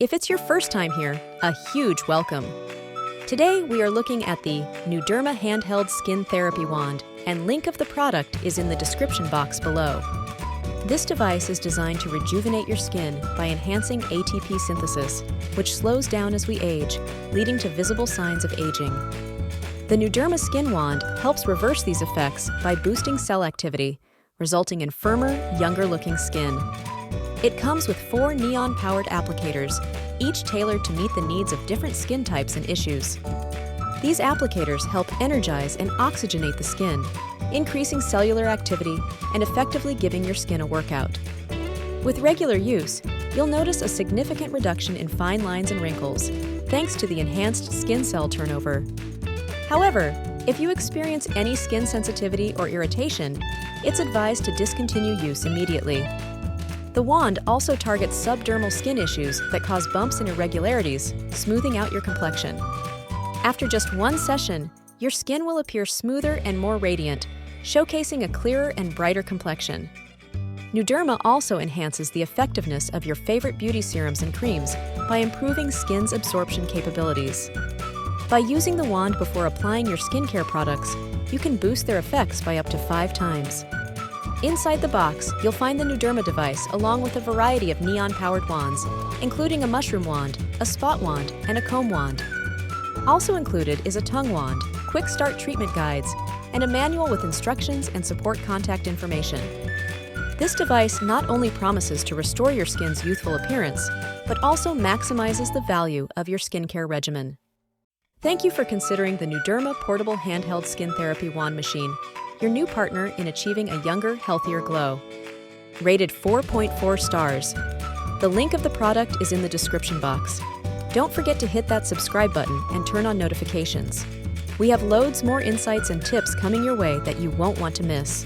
If it's your first time here, a huge welcome. Today we are looking at the Nuderma Handheld Skin Therapy Wand, and link of the product is in the description box below. This device is designed to rejuvenate your skin by enhancing ATP synthesis, which slows down as we age, leading to visible signs of aging. The Nuderma Skin Wand helps reverse these effects by boosting cell activity, resulting in firmer, younger-looking skin. It comes with 4 neon-powered applicators, each tailored to meet the needs of different skin types and issues. These applicators help energize and oxygenate the skin, increasing cellular activity and effectively giving your skin a workout. With regular use, you'll notice a significant reduction in fine lines and wrinkles, thanks to the enhanced skin cell turnover. However, if you experience any skin sensitivity or irritation, it's advised to discontinue use immediately. The wand also targets subdermal skin issues that cause bumps and irregularities, smoothing out your complexion. After just one session, your skin will appear smoother and more radiant, showcasing a clearer and brighter complexion. Nuderma also enhances the effectiveness of your favorite beauty serums and creams by improving skin's absorption capabilities. By using the wand before applying your skincare products, you can boost their effects by up to 5 times. Inside the box, you'll find the Nuderma device along with a variety of neon-powered wands, including a mushroom wand, a spot wand, and a comb wand. Also included is a tongue wand, quick start treatment guides, and a manual with instructions and support contact information. This device not only promises to restore your skin's youthful appearance, but also maximizes the value of your skincare regimen. Thank you for considering the Nuderma Portable Handheld Skin Therapy Wand Machine, your new partner in achieving a younger, healthier glow. Rated 4.4 stars. The link of the product is in the description box. Don't forget to hit that subscribe button and turn on notifications. We have loads more insights and tips coming your way that you won't want to miss.